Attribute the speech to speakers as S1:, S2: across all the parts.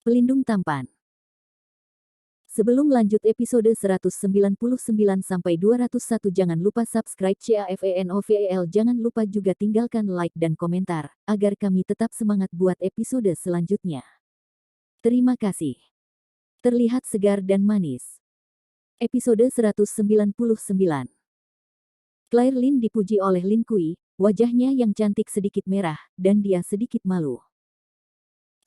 S1: Pelindung tampan. Sebelum lanjut episode 199-201 jangan lupa subscribe CAFENOVEL, jangan lupa juga tinggalkan like dan komentar, agar kami tetap semangat buat episode selanjutnya. Terima kasih. Terlihat segar dan manis. Episode 199. Claire Lin dipuji oleh Lin Kui, wajahnya yang cantik sedikit merah, dan dia sedikit malu.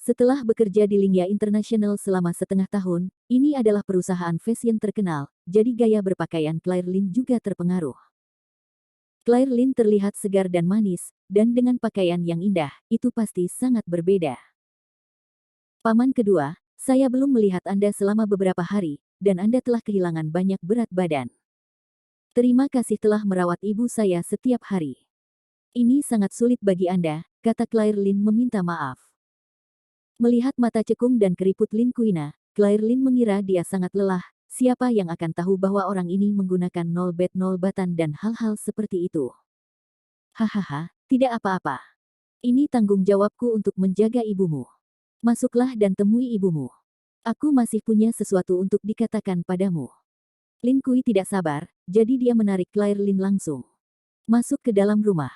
S1: Setelah bekerja di Lingya International selama setengah tahun, ini adalah perusahaan fashion terkenal, jadi gaya berpakaian Claire Lin juga terpengaruh. Claire Lin terlihat segar dan manis, dan dengan pakaian yang indah, itu pasti sangat berbeda. Paman kedua, saya belum melihat Anda selama beberapa hari, dan Anda telah kehilangan banyak berat badan. Terima kasih telah merawat ibu saya setiap hari. Ini sangat sulit bagi Anda, kata Claire Lin meminta maaf. Melihat mata cekung dan keriput Lin Kuina, Claire Lin mengira dia sangat lelah. Siapa yang akan tahu bahwa orang ini menggunakan nol batan dan hal-hal seperti itu. Hahaha, tidak apa-apa. Ini tanggung jawabku untuk menjaga ibumu. Masuklah dan temui ibumu. Aku masih punya sesuatu untuk dikatakan padamu. Lin Kui tidak sabar, jadi dia menarik Claire Lin langsung masuk ke dalam rumah.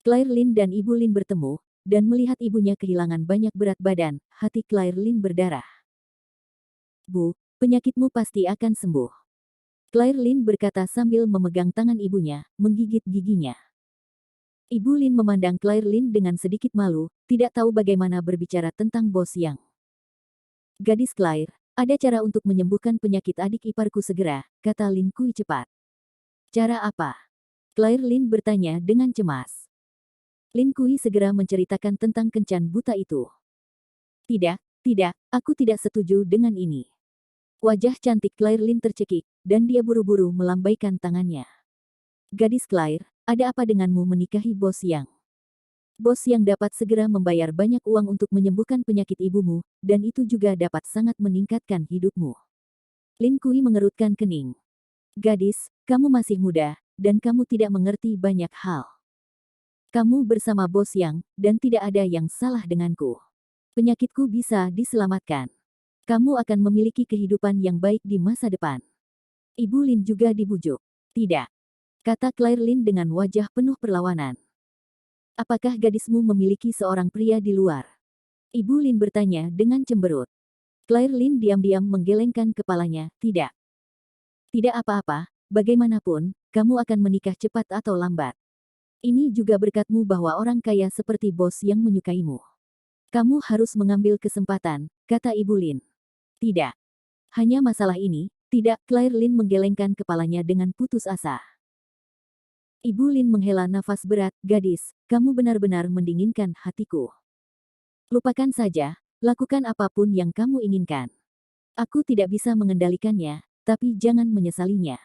S1: Claire Lin dan Ibu Lin bertemu, dan melihat ibunya kehilangan banyak berat badan, hati Claire Lin berdarah. Bu, penyakitmu pasti akan sembuh. Claire Lin berkata sambil memegang tangan ibunya, menggigit giginya. Ibu Lin memandang Claire Lin dengan sedikit malu, tidak tahu bagaimana berbicara tentang Bos Yang. Gadis Claire, ada cara untuk menyembuhkan penyakit adik iparku segera, kata Lin Kui cepat. Cara apa? Claire Lin bertanya dengan cemas. Lin Kui segera menceritakan tentang kencan buta itu. Tidak, aku tidak setuju dengan ini. Wajah cantik Claire Lin tercekik, dan dia buru-buru melambaikan tangannya. Gadis Claire, ada apa denganmu menikahi Bos Yang? Bos Yang dapat segera membayar banyak uang untuk menyembuhkan penyakit ibumu, dan itu juga dapat sangat meningkatkan hidupmu. Lin Kui mengerutkan kening. Gadis, kamu masih muda, dan kamu tidak mengerti banyak hal. Kamu bersama Bos Yang, dan tidak ada yang salah denganku. Penyakitku bisa diselamatkan. Kamu akan memiliki kehidupan yang baik di masa depan. Ibu Lin juga dibujuk. Tidak, kata Claire Lin dengan wajah penuh perlawanan. Apakah gadismu memiliki seorang pria di luar? Ibu Lin bertanya dengan cemberut. Claire Lin diam-diam menggelengkan kepalanya, tidak. Tidak apa-apa, bagaimanapun, kamu akan menikah cepat atau lambat. Ini juga berkatmu bahwa orang kaya seperti Bos Yang menyukaimu. Kamu harus mengambil kesempatan, kata Ibu Lin. Tidak. Hanya masalah ini, tidak, Claire Lin menggelengkan kepalanya dengan putus asa. Ibu Lin menghela nafas berat, gadis, kamu benar-benar mendinginkan hatiku. Lupakan saja, lakukan apapun yang kamu inginkan. Aku tidak bisa mengendalikannya, tapi jangan menyesalinya.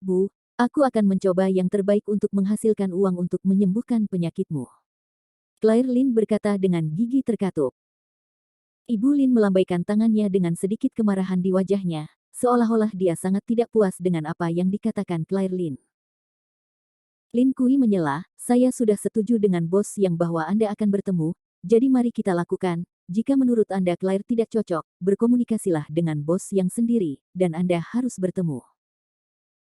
S1: Bu, aku akan mencoba yang terbaik untuk menghasilkan uang untuk menyembuhkan penyakitmu. Claire Lin berkata dengan gigi terkatup. Ibu Lin melambaikan tangannya dengan sedikit kemarahan di wajahnya, seolah-olah dia sangat tidak puas dengan apa yang dikatakan Claire Lin. Lin Kui menyela, saya sudah setuju dengan Bos Yang bahwa Anda akan bertemu, jadi mari kita lakukan. Jika menurut Anda Claire tidak cocok, berkomunikasilah dengan Bos Yang sendiri, dan Anda harus bertemu.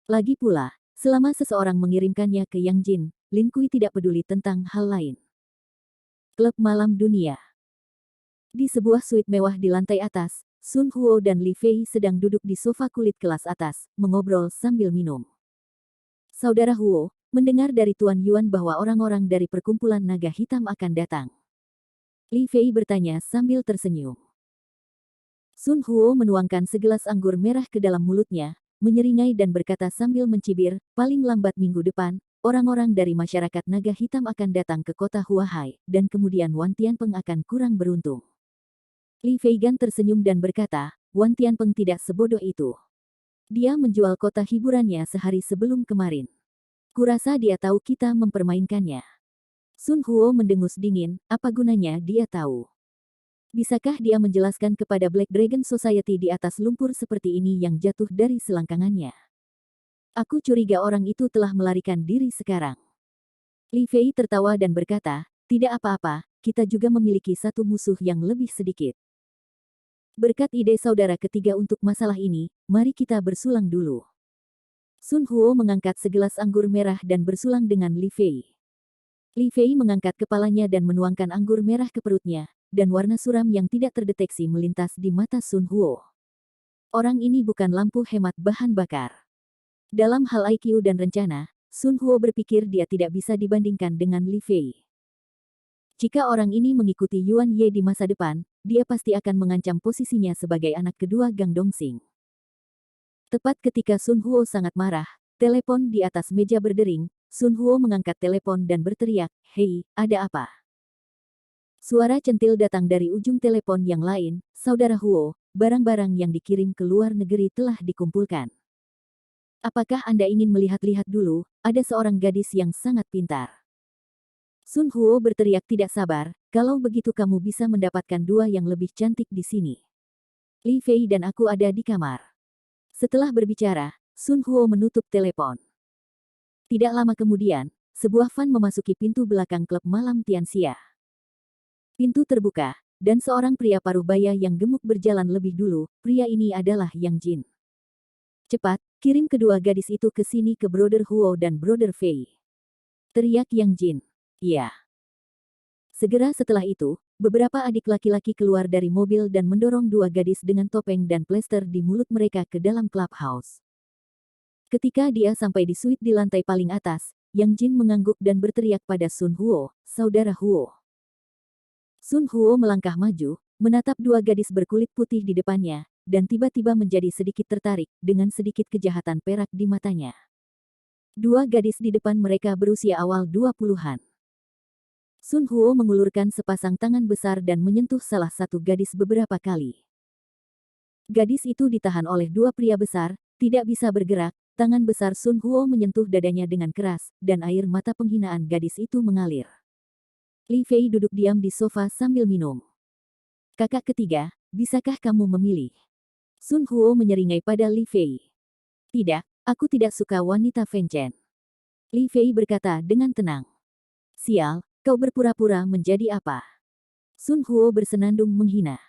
S1: Lagi pula, selama seseorang mengirimkannya ke Yang Jin, Lin Kui tidak peduli tentang hal lain. Klub Malam Dunia. Di sebuah suite mewah di lantai atas, Sun Huo dan Li Fei sedang duduk di sofa kulit kelas atas, mengobrol sambil minum. Saudara Huo, mendengar dari Tuan Yuan bahwa orang-orang dari perkumpulan naga hitam akan datang. Li Fei bertanya sambil tersenyum. Sun Huo menuangkan segelas anggur merah ke dalam mulutnya, menyeringai dan berkata sambil mencibir, paling lambat minggu depan, orang-orang dari masyarakat naga hitam akan datang ke kota Huahai, dan kemudian Wan Tianpeng akan kurang beruntung. Li Feigan tersenyum dan berkata, Wan Tianpeng tidak sebodoh itu. Dia menjual kota hiburannya sehari sebelum kemarin. Kurasa dia tahu kita mempermainkannya. Sun Huo mendengus dingin, apa gunanya dia tahu? Bisakah dia menjelaskan kepada Black Dragon Society di atas lumpur seperti ini yang jatuh dari selangkangannya? Aku curiga orang itu telah melarikan diri sekarang. Li Fei tertawa dan berkata, tidak apa-apa, kita juga memiliki satu musuh yang lebih sedikit. Berkat ide saudara ketiga untuk masalah ini, mari kita bersulang dulu. Sun Huo mengangkat segelas anggur merah dan bersulang dengan Li Fei. Li Fei mengangkat kepalanya dan menuangkan anggur merah ke perutnya, dan warna suram yang tidak terdeteksi melintas di mata Sun Huo. Orang ini bukan lampu hemat bahan bakar. Dalam hal IQ dan rencana, Sun Huo berpikir dia tidak bisa dibandingkan dengan Li Fei. Jika orang ini mengikuti Yuan Ye di masa depan, dia pasti akan mengancam posisinya sebagai anak kedua Gang Dongxing. Tepat ketika Sun Huo sangat marah, telepon di atas meja berdering. Sun Huo mengangkat telepon dan berteriak, "Hei, ada apa?" Suara centil datang dari ujung telepon yang lain, "Saudara Huo, barang-barang yang dikirim ke luar negeri telah dikumpulkan. Apakah Anda ingin melihat-lihat dulu? Ada seorang gadis yang sangat pintar." Sun Huo berteriak tidak sabar, "Kalau begitu kamu bisa mendapatkan dua yang lebih cantik di sini. Li Fei dan aku ada di kamar." Setelah berbicara, Sun Huo menutup telepon. Tidak lama kemudian, sebuah van memasuki pintu belakang klub malam Tianxia. Pintu terbuka, dan seorang pria paruh baya yang gemuk berjalan lebih dulu. Pria ini adalah Yang Jin. "Cepat, kirim kedua gadis itu ke sini ke Brother Huo dan Brother Fei," teriak Yang Jin. "Iya." Segera setelah itu, beberapa adik laki-laki keluar dari mobil dan mendorong dua gadis dengan topeng dan plester di mulut mereka ke dalam clubhouse. Ketika dia sampai di suite di lantai paling atas, Yang Jin mengangguk dan berteriak pada Sun Huo, "Saudara Huo." Sun Huo melangkah maju, menatap dua gadis berkulit putih di depannya, dan tiba-tiba menjadi sedikit tertarik, dengan sedikit kejahatan perak di matanya. Dua gadis di depan mereka berusia awal 20-an. Sun Huo mengulurkan sepasang tangan besar dan menyentuh salah satu gadis beberapa kali. Gadis itu ditahan oleh dua pria besar, tidak bisa bergerak. Tangan besar Sun Huo menyentuh dadanya dengan keras, dan air mata penghinaan gadis itu mengalir. Li Fei duduk diam di sofa sambil minum. "Kakak ketiga, bisakah kamu memilih?" Sun Huo menyeringai pada Li Fei. "Tidak, aku tidak suka wanita Fengchen." Li Fei berkata dengan tenang. "Sial, kau berpura-pura menjadi apa?" Sun Huo bersenandung menghina.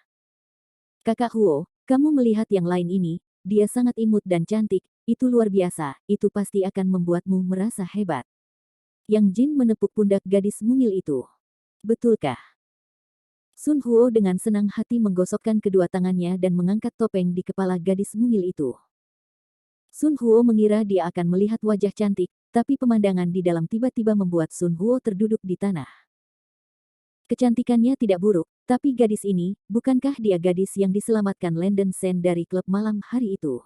S1: "Kakak Huo, kamu melihat yang lain ini, dia sangat imut dan cantik, itu luar biasa, itu pasti akan membuatmu merasa hebat." Yang Jin menepuk pundak gadis mungil itu. "Betulkah?" Sun Huo dengan senang hati menggosokkan kedua tangannya dan mengangkat topeng di kepala gadis mungil itu. Sun Huo mengira dia akan melihat wajah cantik, tapi pemandangan di dalam tiba-tiba membuat Sun Huo terduduk di tanah. Kecantikannya tidak buruk, tapi gadis ini, bukankah dia gadis yang diselamatkan Landen Sen dari klub malam hari itu?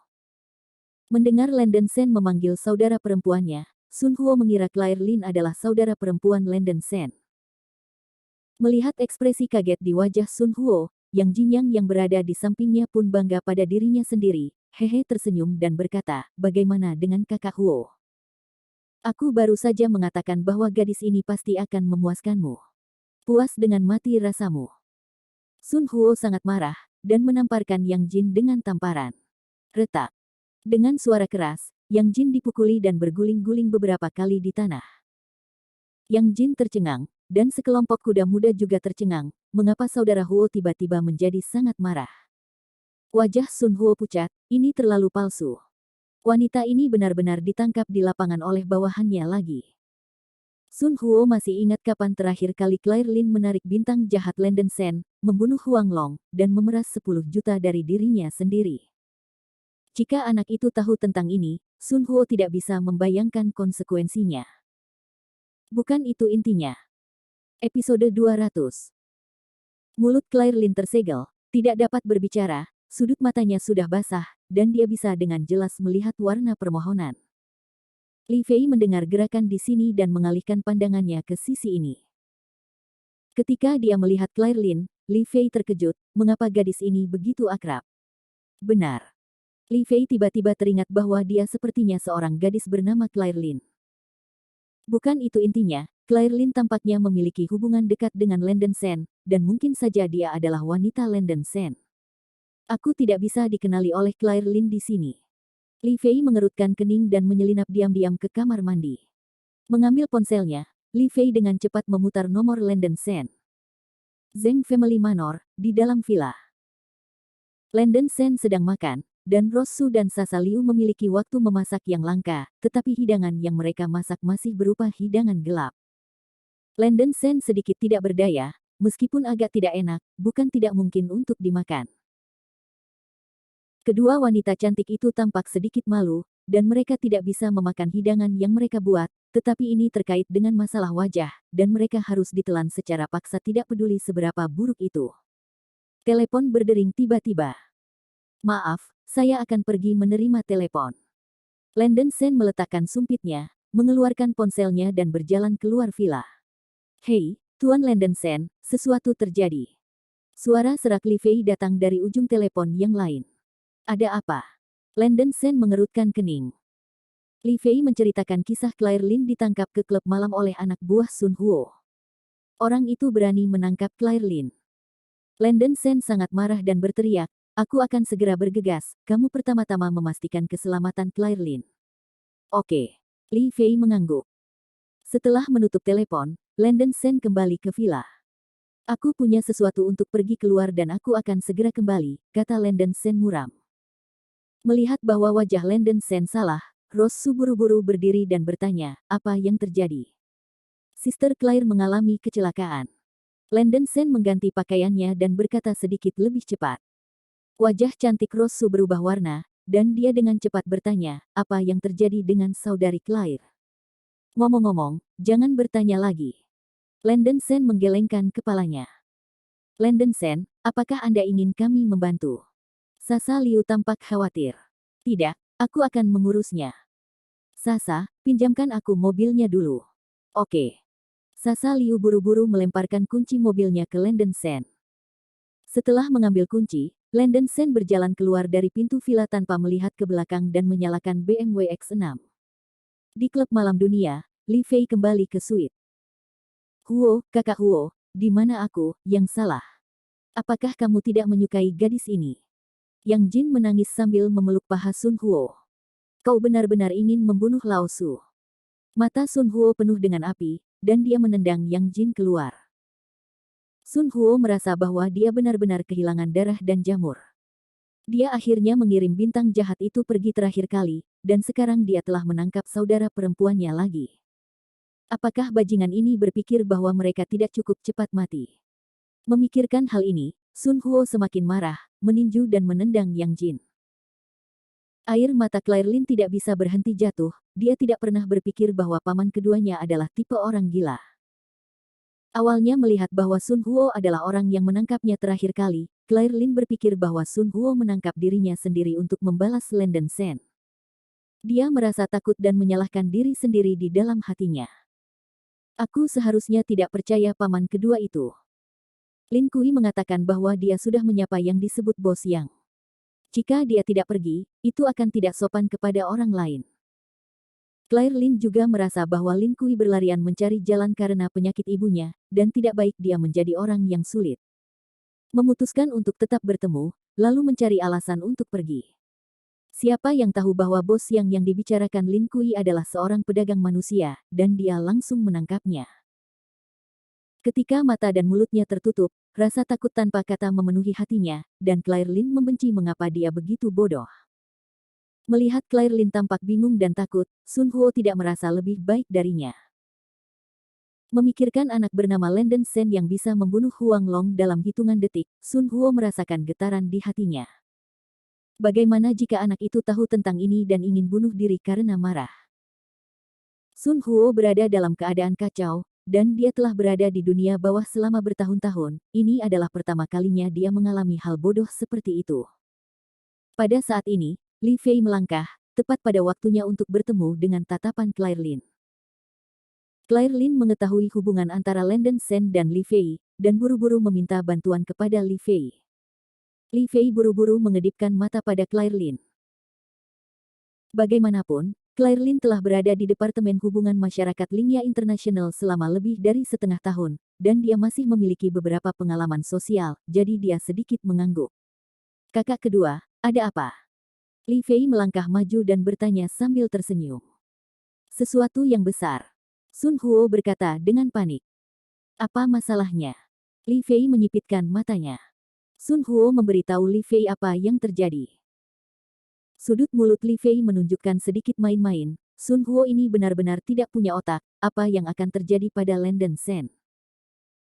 S1: Mendengar Landen Sen memanggil saudara perempuannya, Sun Huo mengira Claire Lin adalah saudara perempuan Landen Sen. Melihat ekspresi kaget di wajah Sun Huo, Yang Jinyang yang berada di sampingnya pun bangga pada dirinya sendiri. Hehe tersenyum dan berkata, "Bagaimana dengan kakak Huo? Aku baru saja mengatakan bahwa gadis ini pasti akan memuaskanmu. Puas dengan mati rasamu." Sun Huo sangat marah, dan menamparkan Yang Jin dengan tamparan. Retak. Dengan suara keras, Yang Jin dipukuli dan berguling-guling beberapa kali di tanah. Yang Jin tercengang, dan sekelompok kuda muda juga tercengang, mengapa saudara Huo tiba-tiba menjadi sangat marah. Wajah Sun Huo pucat, ini terlalu palsu. Wanita ini benar-benar ditangkap di lapangan oleh bawahannya lagi. Sun Huo masih ingat kapan terakhir kali Claire Lin menarik bintang jahat Landen Sen, membunuh Huang Long, dan memeras 10 juta dari dirinya sendiri. Jika anak itu tahu tentang ini, Sun Huo tidak bisa membayangkan konsekuensinya. Bukan itu intinya. Episode 200. Mulut Claire Lin tersegel, tidak dapat berbicara, sudut matanya sudah basah, dan dia bisa dengan jelas melihat warna permohonan. Li Fei mendengar gerakan di sini dan mengalihkan pandangannya ke sisi ini. Ketika dia melihat Claire Lin, Li Fei terkejut, mengapa gadis ini begitu akrab? Benar. Li Fei tiba-tiba teringat bahwa dia sepertinya seorang gadis bernama Claire Lin. Bukan itu intinya, Claire Lin tampaknya memiliki hubungan dekat dengan Landen Sen, dan mungkin saja dia adalah wanita Landen Sen. Aku tidak bisa dikenali oleh Claire Lin di sini. Li Fei mengerutkan kening dan menyelinap diam-diam ke kamar mandi. Mengambil ponselnya, Li Fei dengan cepat memutar nomor Landen Sen. Zeng Family Manor, di dalam villa. Landen Sen sedang makan, dan Rosu dan Sasa Liu memiliki waktu memasak yang langka, tetapi hidangan yang mereka masak masih berupa hidangan gelap. Landen Sen sedikit tidak berdaya, meskipun agak tidak enak, bukan tidak mungkin untuk dimakan. Kedua wanita cantik itu tampak sedikit malu, dan mereka tidak bisa memakan hidangan yang mereka buat, tetapi ini terkait dengan masalah wajah, dan mereka harus ditelan secara paksa tidak peduli seberapa buruk itu. Telepon berdering tiba-tiba. Maaf, saya akan pergi menerima telepon. Landen Sen meletakkan sumpitnya, mengeluarkan ponselnya dan berjalan keluar villa. Hei, Tuan Landen Sen, sesuatu terjadi. Suara serak Li Fei datang dari ujung telepon yang lain. Ada apa? Landen Sen mengerutkan kening. Li Fei menceritakan kisah Claire Lin ditangkap ke klub malam oleh anak buah Sun Huo. Orang itu berani menangkap Claire Lin. Landen Sen sangat marah dan berteriak, aku akan segera bergegas, kamu pertama-tama memastikan keselamatan Claire Lin. Oke. Li Fei mengangguk. Setelah menutup telepon, Landen Sen kembali ke villa. Aku punya sesuatu untuk pergi keluar dan aku akan segera kembali, kata Landen Sen muram. Melihat bahwa wajah Landen Sen salah, Rosu buru-buru berdiri dan bertanya, apa yang terjadi? Sister Claire mengalami kecelakaan. Landen Sen mengganti pakaiannya dan berkata sedikit lebih cepat. Wajah cantik Rosu berubah warna, dan dia dengan cepat bertanya, apa yang terjadi dengan saudari Claire? Ngomong-ngomong, jangan bertanya lagi. Landen Sen menggelengkan kepalanya. Landen Sen, apakah Anda ingin kami membantu? Sasa Liu tampak khawatir. Tidak, aku akan mengurusnya. Sasa, pinjamkan aku mobilnya dulu. Oke. Sasa Liu buru-buru melemparkan kunci mobilnya ke Landen Sen. Setelah mengambil kunci, Landen Sen berjalan keluar dari pintu villa tanpa melihat ke belakang dan menyalakan BMW X6. Di klub malam dunia, Li Fei kembali ke suite. Huo, kakak Huo, di mana aku, yang salah? Apakah kamu tidak menyukai gadis ini? Yang Jin menangis sambil memeluk paha Sun Huo. Kau benar-benar ingin membunuh Lao Su. Mata Sun Huo penuh dengan api, dan dia menendang Yang Jin keluar. Sun Huo merasa bahwa dia benar-benar kehilangan darah dan jamur. Dia akhirnya mengirim bintang jahat itu pergi terakhir kali, dan sekarang dia telah menangkap saudara perempuannya lagi. Apakah bajingan ini berpikir bahwa mereka tidak cukup cepat mati? Memikirkan hal ini, Sun Huo semakin marah, meninju dan menendang Yang Jin. Air mata Claire Lin tidak bisa berhenti jatuh, dia tidak pernah berpikir bahwa paman keduanya adalah tipe orang gila. Awalnya melihat bahwa Sun Huo adalah orang yang menangkapnya terakhir kali, Claire Lin berpikir bahwa Sun Huo menangkap dirinya sendiri untuk membalas Landen Sen. Dia merasa takut dan menyalahkan diri sendiri di dalam hatinya. Aku seharusnya tidak percaya paman kedua itu. Lin Kui mengatakan bahwa dia sudah menyapa yang disebut Bos Yang. Jika dia tidak pergi, itu akan tidak sopan kepada orang lain. Claire Lin juga merasa bahwa Lin Kui berlarian mencari jalan karena penyakit ibunya, dan tidak baik dia menjadi orang yang sulit. Memutuskan untuk tetap bertemu, lalu mencari alasan untuk pergi. Siapa yang tahu bahwa Bos yang dibicarakan Lin Kui adalah seorang pedagang manusia, dan dia langsung menangkapnya. Ketika mata dan mulutnya tertutup, rasa takut tanpa kata memenuhi hatinya, dan Claire Lin membenci mengapa dia begitu bodoh. Melihat Claire Lin tampak bingung dan takut, Sun Huo tidak merasa lebih baik darinya. Memikirkan anak bernama Landen Sen yang bisa membunuh Huang Long dalam hitungan detik, Sun Huo merasakan getaran di hatinya. Bagaimana jika anak itu tahu tentang ini dan ingin bunuh diri karena marah? Sun Huo berada dalam keadaan kacau, dan dia telah berada di dunia bawah selama bertahun-tahun. Ini adalah pertama kalinya dia mengalami hal bodoh seperti itu. Pada saat ini, Li Fei melangkah, tepat pada waktunya untuk bertemu dengan tatapan Claire Lin. Claire Lin mengetahui hubungan antara Landen Sen dan Li Fei, dan buru-buru meminta bantuan kepada Li Fei. Li Fei buru-buru mengedipkan mata pada Claire Lin. Bagaimanapun, Claire Lin telah berada di Departemen Hubungan Masyarakat Lingya International selama lebih dari setengah tahun, dan dia masih memiliki beberapa pengalaman sosial, jadi dia sedikit mengangguk. Kakak kedua, ada apa? Li Fei melangkah maju dan bertanya sambil tersenyum. Sesuatu yang besar. Sun Huo berkata dengan panik. Apa masalahnya? Li Fei menyipitkan matanya. Sun Huo memberitahu Li Fei apa yang terjadi. Sudut mulut Li Fei menunjukkan sedikit main-main. Sun Huo ini benar-benar tidak punya otak. Apa yang akan terjadi pada Landen Shen?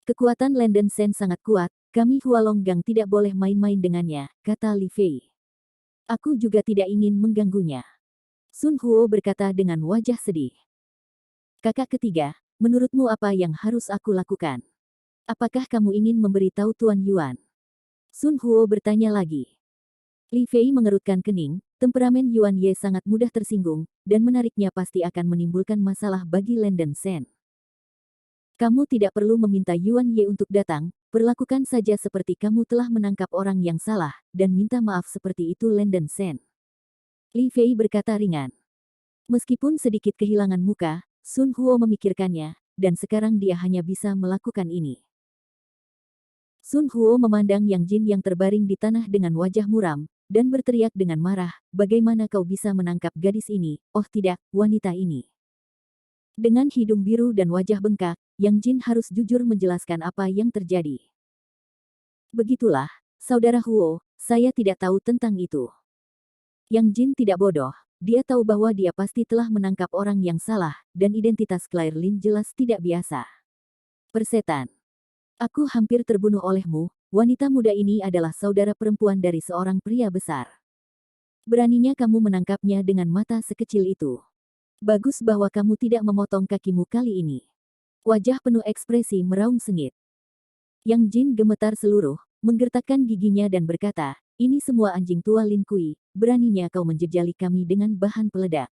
S1: Kekuatan Landen Shen sangat kuat. Kami Hualonggang tidak boleh main-main dengannya, kata Li Fei. Aku juga tidak ingin mengganggunya. Sun Huo berkata dengan wajah sedih. Kakak ketiga, menurutmu apa yang harus aku lakukan? Apakah kamu ingin memberitahu Tuan Yuan? Sun Huo bertanya lagi. Li Fei mengerutkan kening, temperamen Yuan Ye sangat mudah tersinggung, dan menariknya pasti akan menimbulkan masalah bagi Landen Shen. Kamu tidak perlu meminta Yuan Ye untuk datang, perlakukan saja seperti kamu telah menangkap orang yang salah, dan minta maaf seperti itu Landen Shen. Li Fei berkata ringan. Meskipun sedikit kehilangan muka, Sun Huo memikirkannya, dan sekarang dia hanya bisa melakukan ini. Sun Huo memandang Yang Jin yang terbaring di tanah dengan wajah muram, dan berteriak dengan marah, bagaimana kau bisa menangkap gadis ini, oh tidak, wanita ini. Dengan hidung biru dan wajah bengkak, Yang Jin harus jujur menjelaskan apa yang terjadi. Begitulah, saudara Huo, saya tidak tahu tentang itu. Yang Jin tidak bodoh, dia tahu bahwa dia pasti telah menangkap orang yang salah, dan identitas Claire Lin jelas tidak biasa. Persetan. Aku hampir terbunuh olehmu, wanita muda ini adalah saudara perempuan dari seorang pria besar. Beraninya kamu menangkapnya dengan mata sekecil itu. Bagus bahwa kamu tidak memotong kakimu kali ini. Wajah penuh ekspresi meraung sengit. Yang Jin gemetar seluruh, menggertakkan giginya dan berkata, ini semua anjing tua Lin Kui, beraninya kau menjejali kami dengan bahan peledak.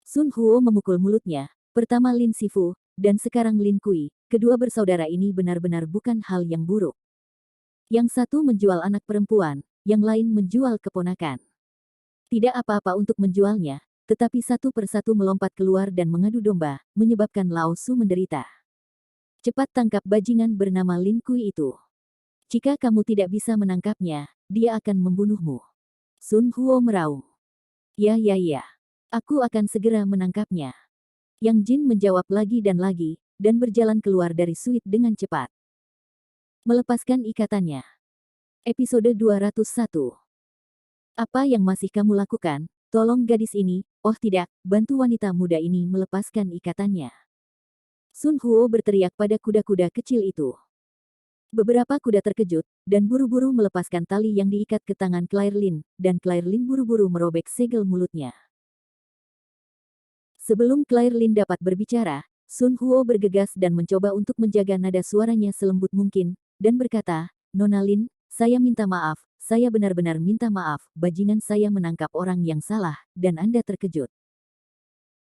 S1: Sun Huo memukul mulutnya, pertama Lin Sifu, dan sekarang Lin Kui, kedua bersaudara ini benar-benar bukan hal yang buruk. Yang satu menjual anak perempuan, yang lain menjual keponakan. Tidak apa-apa untuk menjualnya, tetapi satu persatu melompat keluar dan mengadu domba, menyebabkan Lao Su menderita. Cepat tangkap bajingan bernama Lin Kui itu. Jika kamu tidak bisa menangkapnya, dia akan membunuhmu. Sun Huo meraung. Ya. Aku akan segera menangkapnya. Yang Jin menjawab lagi, dan berjalan keluar dari suite dengan cepat. Melepaskan ikatannya. Episode 201. Apa yang masih kamu lakukan? Tolong gadis ini, oh tidak, bantu wanita muda ini melepaskan ikatannya. Sun Huo berteriak pada kuda-kuda kecil itu. Beberapa kuda terkejut, dan buru-buru melepaskan tali yang diikat ke tangan Claire Lin, dan Claire Lin buru-buru merobek segel mulutnya. Sebelum Claire Lin dapat berbicara, Sun Huo bergegas dan mencoba untuk menjaga nada suaranya selembut mungkin, dan berkata, Nona Lin, saya minta maaf, saya benar-benar minta maaf, bajingan saya menangkap orang yang salah, dan Anda terkejut.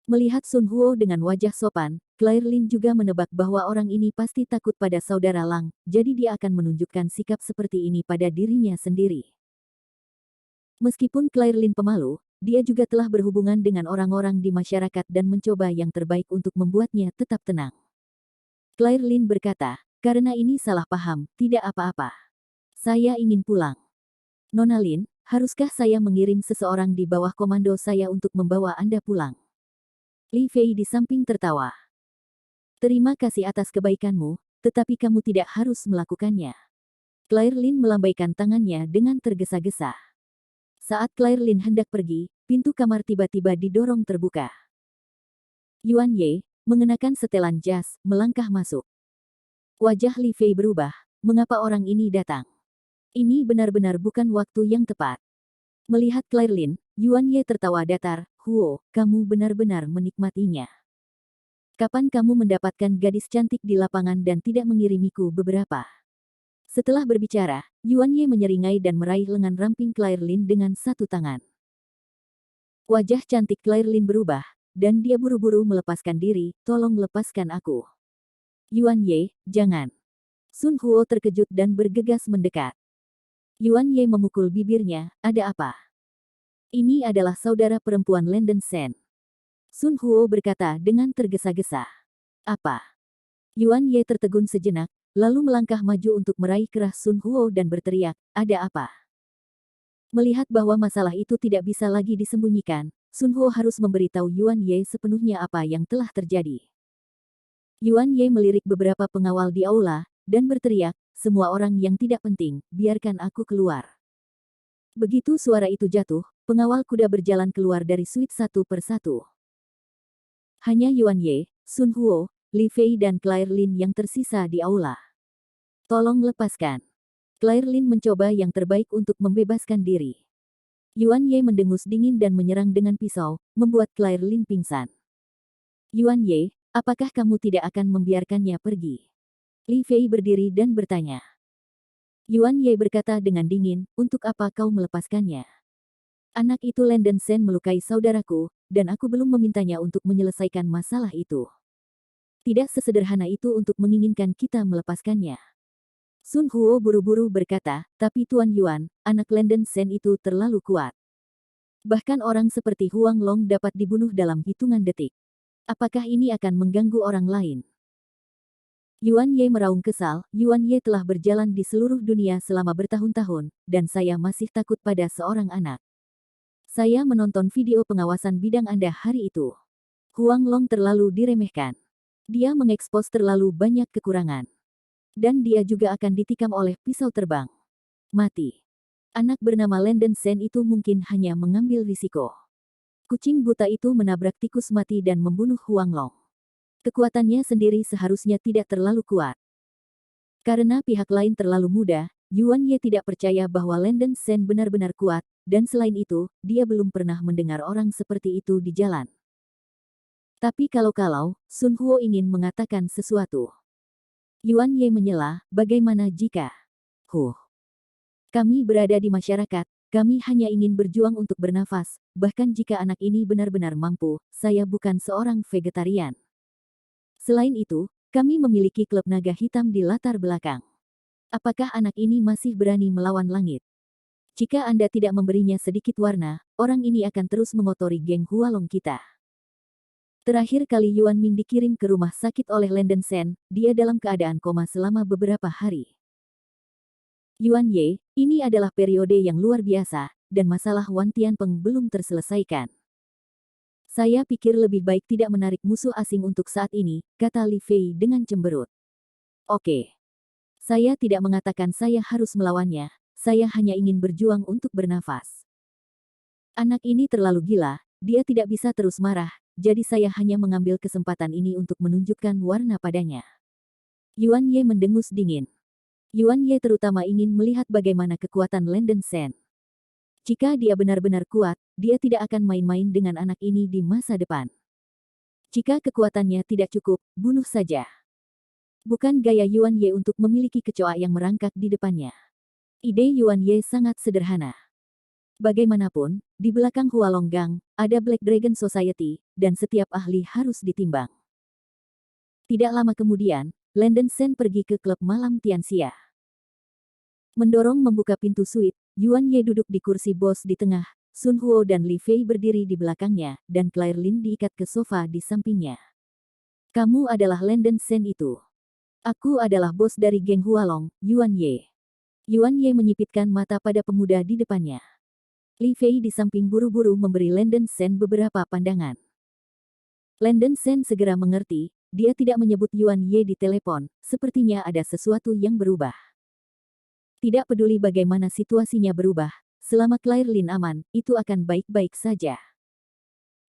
S1: Melihat Sun Huo dengan wajah sopan, Claire Lin juga menebak bahwa orang ini pasti takut pada saudara Lang, jadi dia akan menunjukkan sikap seperti ini pada dirinya sendiri. Meskipun Claire Lin pemalu, dia juga telah berhubungan dengan orang-orang di masyarakat dan mencoba yang terbaik untuk membuatnya tetap tenang. Claire Lin berkata, karena ini salah paham, tidak apa-apa. Saya ingin pulang. Nona Lin, haruskah saya mengirim seseorang di bawah komando saya untuk membawa Anda pulang? Li Fei di samping tertawa. Terima kasih atas kebaikanmu, tetapi kamu tidak harus melakukannya. Claire Lin melambaikan tangannya dengan tergesa-gesa. Saat Claire Lin hendak pergi, pintu kamar tiba-tiba didorong terbuka. Yuan Ye, mengenakan setelan jas, melangkah masuk. Wajah Li Fei berubah, mengapa orang ini datang? Ini benar-benar bukan waktu yang tepat. Melihat Claire Lin, Yuan Ye tertawa datar, Huo, kamu benar-benar menikmatinya. Kapan kamu mendapatkan gadis cantik di lapangan dan tidak mengirimiku beberapa? Setelah berbicara, Yuan Ye menyeringai dan meraih lengan ramping Claire Lin dengan satu tangan. Wajah cantik Claire Lin berubah, dan dia buru-buru melepaskan diri, tolong lepaskan aku. Yuan Ye, jangan. Sun Huo terkejut dan bergegas mendekat. Yuan Ye memukul bibirnya, ada apa? Ini adalah saudara perempuan Landen Shen. Sun Huo berkata dengan tergesa-gesa. Apa? Yuan Ye tertegun sejenak, lalu melangkah maju untuk meraih kerah Sun Huo dan berteriak, ada apa? Melihat bahwa masalah itu tidak bisa lagi disembunyikan, Sun Huo harus memberitahu Yuan Ye sepenuhnya apa yang telah terjadi. Yuan Ye melirik beberapa pengawal di aula, dan berteriak, semua orang yang tidak penting, biarkan aku keluar. Begitu suara itu jatuh, pengawal kuda berjalan keluar dari suite satu persatu. Hanya Yuan Ye, Sun Huo, Li Fei dan Claire Lin yang tersisa di aula. Tolong lepaskan. Claire Lin mencoba yang terbaik untuk membebaskan diri. Yuan Ye mendengus dingin dan menyerang dengan pisau, membuat Claire Lin pingsan. Yuan Ye, apakah kamu tidak akan membiarkannya pergi? Li Fei berdiri dan bertanya. Yuan Ye berkata dengan dingin, untuk apa kau melepaskannya? Anak itu Landen Shen melukai saudaraku, dan aku belum memintanya untuk menyelesaikan masalah itu. Tidak sesederhana itu untuk menginginkan kita melepaskannya. Sun Huo buru-buru berkata, tapi Tuan Yuan, anak Landen Shen itu terlalu kuat. Bahkan orang seperti Huang Long dapat dibunuh dalam hitungan detik. Apakah ini akan mengganggu orang lain? Yuan Ye meraung kesal, Yuan Ye telah berjalan di seluruh dunia selama bertahun-tahun, dan saya masih takut pada seorang anak. Saya menonton video pengawasan bidang Anda hari itu. Huang Long terlalu diremehkan. Dia mengekspos terlalu banyak kekurangan. Dan dia juga akan ditikam oleh pisau terbang. Mati. Anak bernama Landen Shen itu mungkin hanya mengambil risiko. Kucing buta itu menabrak tikus mati dan membunuh Huang Long. Kekuatannya sendiri seharusnya tidak terlalu kuat. Karena pihak lain terlalu muda, Yuan Ye tidak percaya bahwa Landen Shen benar-benar kuat, dan selain itu, dia belum pernah mendengar orang seperti itu di jalan. Tapi kalau-kalau, Sun Huo ingin mengatakan sesuatu. Yuan Ye menyela, bagaimana jika... Kami berada di masyarakat, kami hanya ingin berjuang untuk bernafas, bahkan jika anak ini benar-benar mampu, saya bukan seorang vegetarian. Selain itu, kami memiliki klub naga hitam di latar belakang. Apakah anak ini masih berani melawan langit? Jika Anda tidak memberinya sedikit warna, orang ini akan terus mengotori geng Hualong kita. Terakhir kali Yuan Ming dikirim ke rumah sakit oleh Landen Shen, dia dalam keadaan koma selama beberapa hari. Yuan Ye, ini adalah periode yang luar biasa, dan masalah Wan Tianpeng belum terselesaikan. Saya pikir lebih baik tidak menarik musuh asing untuk saat ini, kata Li Fei dengan cemberut. Oke. Saya tidak mengatakan saya harus melawannya, saya hanya ingin berjuang untuk bernafas. Anak ini terlalu gila, dia tidak bisa terus marah, jadi saya hanya mengambil kesempatan ini untuk menunjukkan warna padanya. Yuan Ye mendengus dingin. Yuan Ye terutama ingin melihat bagaimana kekuatan Landen Shen. Jika dia benar-benar kuat, dia tidak akan main-main dengan anak ini di masa depan. Jika kekuatannya tidak cukup, bunuh saja. Bukan gaya Yuan Ye untuk memiliki kecoa yang merangkak di depannya. Ide Yuan Ye sangat sederhana. Bagaimanapun, di belakang Hualong Gang, ada Black Dragon Society, dan setiap ahli harus ditimbang. Tidak lama kemudian, Landen Shen pergi ke klub malam Tianxia. Mendorong membuka pintu suite, Yuan Ye duduk di kursi bos di tengah, Sun Huo dan Li Fei berdiri di belakangnya, dan Claire Lin diikat ke sofa di sampingnya. Kamu adalah Landen Shen itu. Aku adalah bos dari geng Hualong, Yuan Ye. Yuan Ye menyipitkan mata pada pemuda di depannya. Li Fei di samping buru-buru memberi Landen Shen beberapa pandangan. Landen Shen segera mengerti, dia tidak menyebut Yuan Ye di telepon, sepertinya ada sesuatu yang berubah. Tidak peduli bagaimana situasinya berubah, selama Claire Lin aman, itu akan baik-baik saja.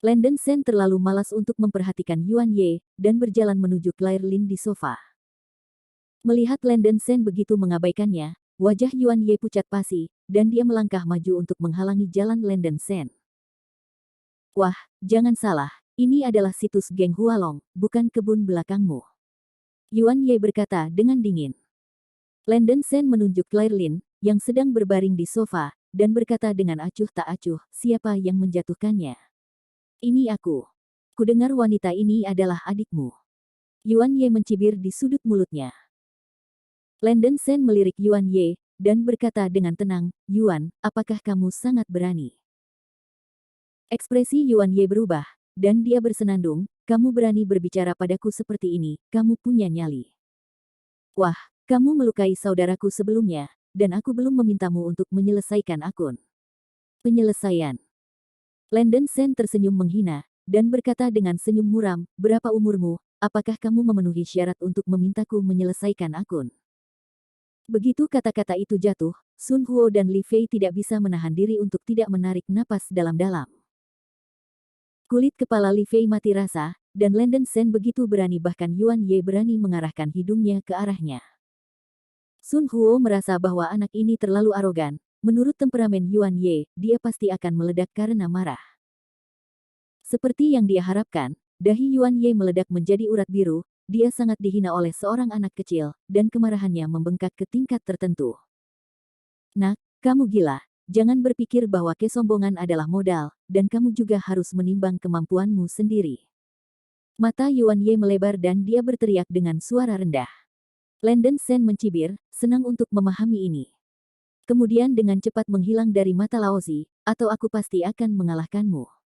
S1: Landen Shen terlalu malas untuk memperhatikan Yuan Ye, dan berjalan menuju Claire Lin di sofa. Melihat Landen Shen begitu mengabaikannya, wajah Yuan Ye pucat pasi, dan dia melangkah maju untuk menghalangi jalan Landen Shen. Wah, jangan salah, ini adalah situs geng Hualong, bukan kebun belakangmu. Yuan Ye berkata dengan dingin. Landen Shen menunjuk Claire Lin, yang sedang berbaring di sofa, dan berkata dengan acuh tak acuh, siapa yang menjatuhkannya? Ini aku. Kudengar wanita ini adalah adikmu. Yuan Ye mencibir di sudut mulutnya. Landen Shen melirik Yuan Ye, dan berkata dengan tenang, Yuan, apakah kamu sangat berani? Ekspresi Yuan Ye berubah, dan dia bersenandung, kamu berani berbicara padaku seperti ini, kamu punya nyali. Wah, kamu melukai saudaraku sebelumnya, dan aku belum memintamu untuk menyelesaikan akun. Penyelesaian. Landen Shen tersenyum menghina, dan berkata dengan senyum muram, berapa umurmu, apakah kamu memenuhi syarat untuk memintaku menyelesaikan akun? Begitu kata-kata itu jatuh, Sun Huo dan Li Fei tidak bisa menahan diri untuk tidak menarik napas dalam-dalam. Kulit kepala Li Fei mati rasa, dan Landen Shen begitu berani bahkan Yuan Ye berani mengarahkan hidungnya ke arahnya. Sun Huo merasa bahwa anak ini terlalu arogan. Menurut temperamen Yuan Ye, dia pasti akan meledak karena marah. Seperti yang dia harapkan, dahi Yuan Ye meledak menjadi urat biru. Dia sangat dihina oleh seorang anak kecil, dan kemarahannya membengkak ke tingkat tertentu. Nak, kamu gila. Jangan berpikir bahwa kesombongan adalah modal, dan kamu juga harus menimbang kemampuanmu sendiri. Mata Yuan Ye melebar dan dia berteriak dengan suara rendah. Landen Shen mencibir, senang untuk memahami ini. Kemudian dengan cepat menghilang dari mata Laozi, atau aku pasti akan mengalahkanmu.